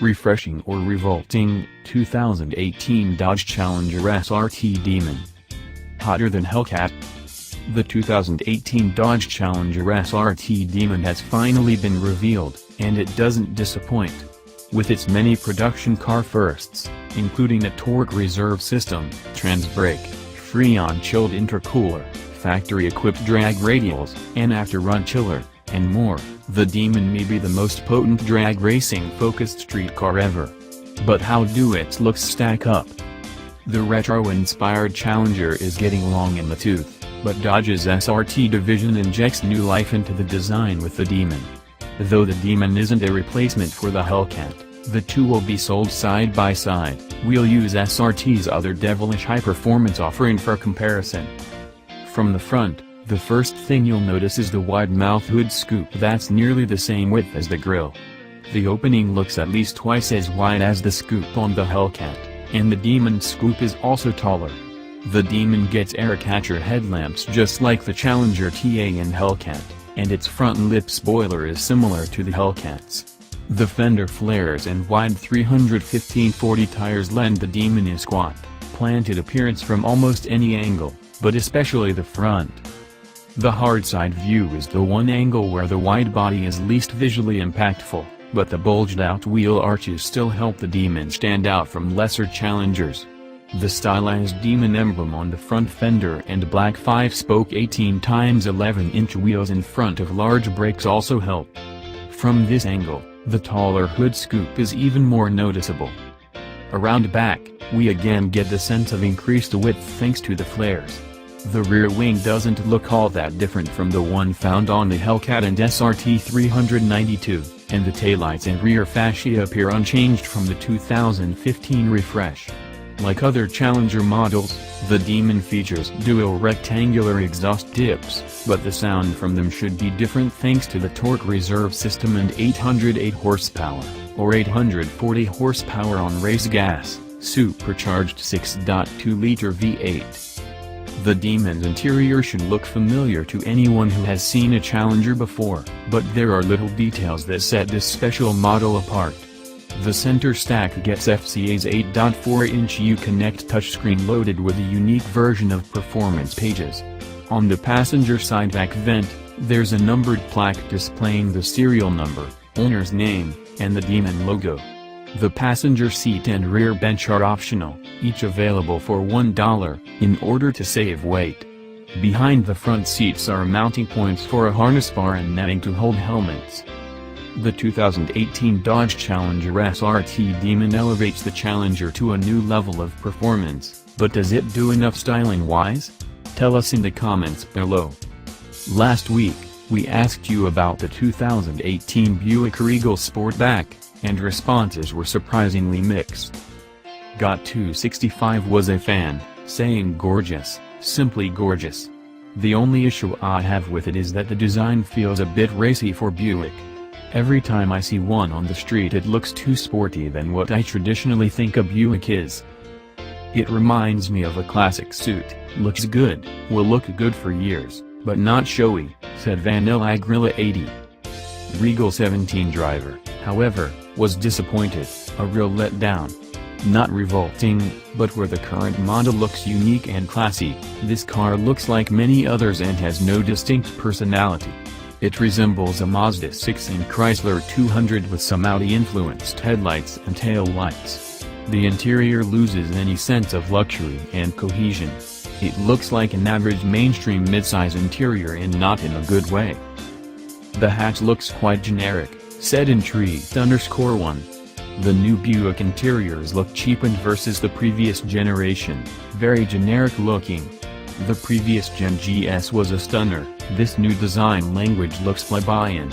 Refreshing or revolting, 2018 Dodge Challenger SRT Demon. Hotter than Hellcat? The 2018 Dodge Challenger SRT Demon has finally been revealed, and it doesn't disappoint. With its many production car firsts, including a torque reserve system, TransBrake, Freon-chilled intercooler, factory-equipped drag radials, an after-run chiller, and more, the Demon may be the most potent drag racing-focused street car ever. But how do its looks stack up? The retro-inspired Challenger is getting long in the tooth, but Dodge's SRT division injects new life into the design with the Demon. Though the Demon isn't a replacement for the Hellcat, the two will be sold side by side. We'll use SRT's other devilish high-performance offering for comparison. From the front, the first thing you'll notice is the wide mouth hood scoop that's nearly the same width as the grille. The opening looks at least twice as wide as the scoop on the Hellcat, and the Demon scoop is also taller. The Demon gets air catcher headlamps just like the Challenger TA and Hellcat, and its front lip spoiler is similar to the Hellcat's. The fender flares and wide 315/40 tires lend the Demon a squat, planted appearance from almost any angle, but especially the front. The hard side view is the one angle where the wide body is least visually impactful, but the bulged-out wheel arches still help the Demon stand out from lesser Challengers. The stylized Demon emblem on the front fender and black 5-spoke 18x11-inch wheels in front of large brakes also help. From this angle, the taller hood scoop is even more noticeable. Around back, we again get the sense of increased width thanks to the flares. The rear wing doesn't look all that different from the one found on the Hellcat and SRT 392, and the taillights and rear fascia appear unchanged from the 2015 refresh. Like other Challenger models, the Demon features dual rectangular exhaust tips, but the sound from them should be different thanks to the torque reserve system and 808 horsepower, or 840 horsepower on race gas, supercharged 6.2-liter V8. The Demon's interior should look familiar to anyone who has seen a Challenger before, but there are little details that set this special model apart. The center stack gets FCA's 8.4-inch Uconnect touchscreen loaded with a unique version of performance pages. On the passenger side back vent, there's a numbered plaque displaying the serial number, owner's name, and the Demon logo. The passenger seat and rear bench are optional, each available for $1, in order to save weight. Behind the front seats are mounting points for a harness bar and netting to hold helmets. The 2018 Dodge Challenger SRT Demon elevates the Challenger to a new level of performance, but does it do enough styling-wise? Tell us in the comments below. Last week, we asked you about the 2018 Buick Regal Sportback, and responses were surprisingly mixed. Got265 was a fan, saying gorgeous, simply gorgeous. The only issue I have with it is that the design feels a bit racy for Buick. Every time I see one on the street it looks too sporty than what I traditionally think a Buick is. It reminds me of a classic suit, looks good, will look good for years, but not showy, said Vanilla Grilla 80. Regal 17 driver, however, was disappointed, a real letdown. Not revolting, but where the current model looks unique and classy, this car looks like many others and has no distinct personality. It resembles a Mazda 6 and Chrysler 200 with some Audi-influenced headlights and tail lights. The interior loses any sense of luxury and cohesion. It looks like an average mainstream midsize interior and not in a good way. The hatch looks quite generic, said Intrigued_1. The new Buick interiors look cheapened versus the previous generation, very generic looking. The previous Gen GS was a stunner, this new design language looks plebeian.